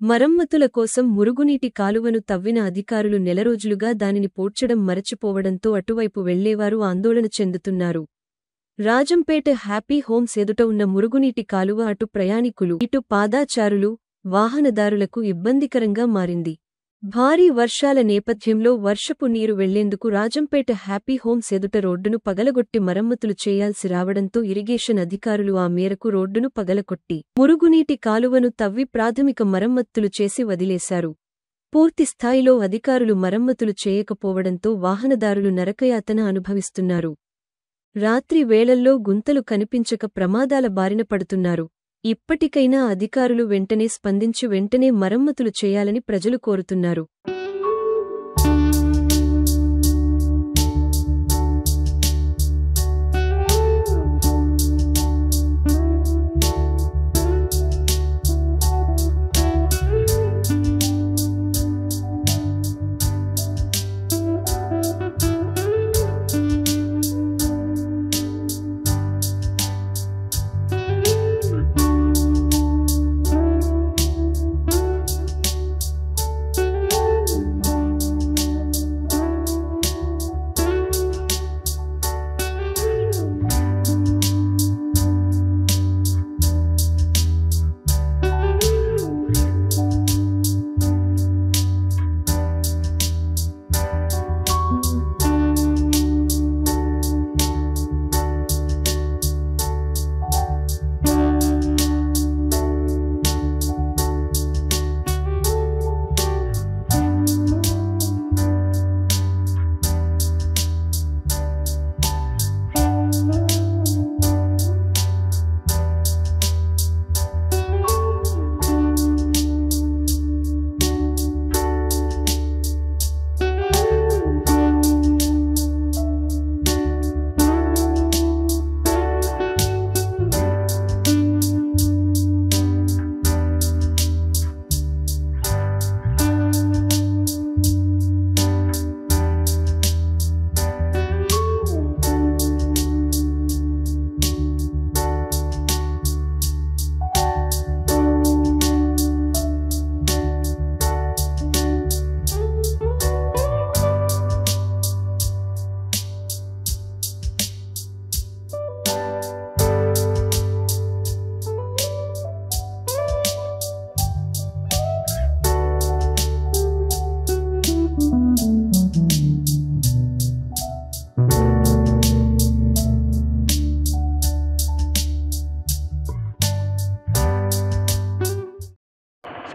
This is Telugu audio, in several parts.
మరమ్మతుల కోసం మురుగునీటి కాలువను తవ్విన అధికారులు నెలరోజులుగా దానిని పూడ్చడం మరచిపోవడంతో అటువైపు వెళ్లేవారు ఆందోళన చెందుతున్నారు. రాజంపేట హ్యాపీ హోమ్స్ ఎదుట ఉన్న మురుగునీటి కాలువ అటు ప్రయాణికులు ఇటు పాదాచారులు, వాహనదారులకు ఇబ్బందికరంగా మారింది. భారీ వర్షాల నేపథ్యంలో వర్షపు నీరు వెళ్లేందుకు రాజంపేట హ్యాపీ హోమ్స్ ఎదుట రోడ్డును పగలగొట్టి మరమ్మతులు చేయాల్సి రావడంతో ఇరిగేషన్ అధికారులు ఆ మేరకు రోడ్డును పగలగొట్టి మురుగునీటి కాలువను తవ్వి ప్రాథమిక మరమ్మతులు చేసి వదిలేశారు. పూర్తి స్థాయిలో అధికారులు మరమ్మతులు చేయకపోవడంతో వాహనదారులు నరకయాతన అనుభవిస్తున్నారు. రాత్రి వేళల్లో గుంతలు కనిపించక ప్రమాదాల బారిన పడుతున్నారు. ఇప్పటికైనా అధికారులు వెంటనే స్పందించి వెంటనే మరమ్మతులు చేయాలని ప్రజలు కోరుతున్నారు.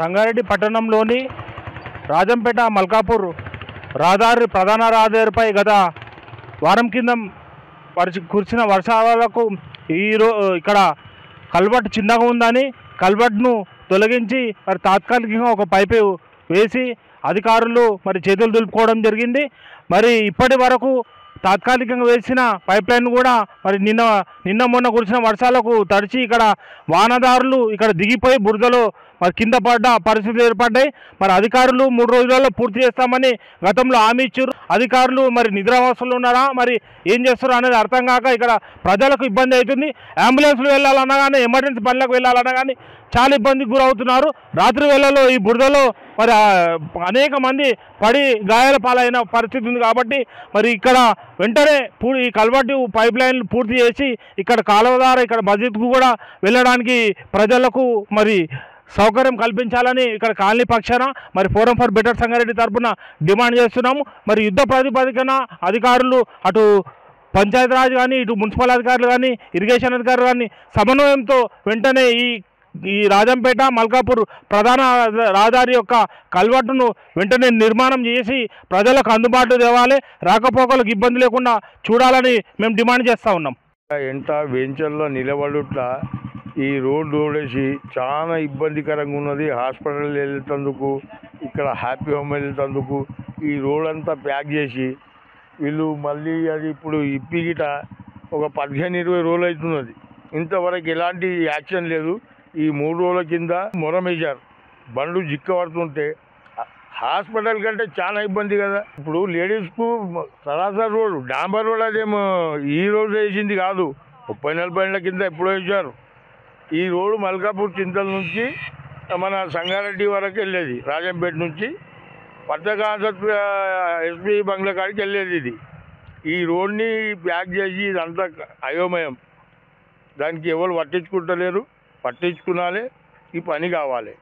సంగారెడ్డి పట్టణంలోని రాజంపేట మల్కాపూర్ ప్రధాన రహదారిపై గత వారం కింద కురిసిన వర్షాలకు ఇక్కడ కల్వర్ట్ చిన్నగా ఉందని కల్వర్ట్ను తొలగించి మరి తాత్కాలికంగా ఒక పైపు వేసి అధికారులు మరి చేతులు దులుపుకోవడం జరిగింది. మరి ఇప్పటి వరకు తాత్కాలికంగా వేసిన పైప్ లైన్ కూడా మరి నిన్న మొన్న కురిసిన వర్షాలకు తడిచి ఇక్కడ వాహనదారులు ఇక్కడ దిగిపోయి బురదలో మరి కింద పడ్డ పరిస్థితులు ఏర్పడ్డాయి. మరి అధికారులు 3 రోజులలో పూర్తి చేస్తామని గతంలో హామీ ఇచ్చారు. అధికారులు మరి నిద్రావస్థలో ఉన్నారా, మరి ఏం చేస్తారో అనేది అర్థం కాక ఇక్కడ ప్రజలకు ఇబ్బంది అవుతుంది. అంబులెన్స్లు వెళ్ళాలన్నా కానీ, ఎమర్జెన్సీ పనులకు వెళ్ళాలన్నా కానీ చాలా ఇబ్బందికి గురవుతున్నారు. రాత్రి వేళల్లో ఈ బురదలో మరి అనేక మంది పడి గాయాల పాలైన పరిస్థితి ఉంది. కాబట్టి మరి ఇక్కడ వెంటనే ఈ కల్వర్టు పైప్ లైన్లు పూర్తి చేసి ఇక్కడ కాలువ ద్వారా ఇక్కడ బడ్జెట్కు కూడా వెళ్ళడానికి ప్రజలకు మరి సౌకర్యం కల్పించాలని ఇక్కడ కాలనీ పక్షాన మరి ఫోరం ఫర్ బెటర్ సంగారెడ్డి తరఫున డిమాండ్ చేస్తున్నాము. మరి యుద్ధ ప్రాతిపదికన అధికారులు అటు పంచాయతీరాజ్ కానీ, ఇటు మున్సిపల్ అధికారులు కానీ, ఇరిగేషన్ అధికారులు కానీ సమన్వయంతో వెంటనే ఈ రాజంపేట మల్కాపూర్ ప్రధాన రహదారి యొక్క కల్వర్టును వెంటనే నిర్మాణం చేసి ప్రజలకు అందుబాటులో తేవాలి, రాకపోకలకు ఇబ్బంది లేకుండా చూడాలని మేము డిమాండ్ చేస్తూ ఉన్నాం. ఎంత వెంచర్లో నిలబడుట ఈ రోడ్డు రోడేసి చాలా ఇబ్బందికరంగా ఉన్నది. హాస్పిటల్ వెళ్తేందుకు, ఇక్కడ హ్యాపీ హోమ్ వెళ్తేందుకు ఈ రోడ్ అంతా ప్యాక్ చేసి వీళ్ళు మళ్ళీ అది ఇప్పుడు ఇప్పిగిట ఒక 15-20 రోజులు అవుతున్నది. ఇంతవరకు ఎలాంటి యాక్షన్ లేదు. ఈ 3 రోజుల కింద మొరమేశారు. బండ్లు జిక్కబడుతుంటే హాస్పిటల్ కంటే చాలా ఇబ్బంది కదా. ఇప్పుడు లేడీస్కు సరాసరి రోడ్డు డాంబర్ రోడ్ అదేమో ఈ రోజు వేసింది కాదు, 30-40 ఏళ్ళ కింద ఎప్పుడో వేసారు. ఈ రోడ్డు మల్కాపూర్ చింతల నుంచి మన సంగారెడ్డి వరకు వెళ్ళేది, రాజంపేట నుంచి పట్టకాంత ఎస్పీ బంగ్లా కాడికి వెళ్ళేది ఇది. ఈ రోడ్ని ప్యాక్ చేసి ఇదంతా అయోమయం. దానికి ఎవరు పట్టించుకుంటలేరు, పట్టించుకునాలి, ఈ పని కావాలి.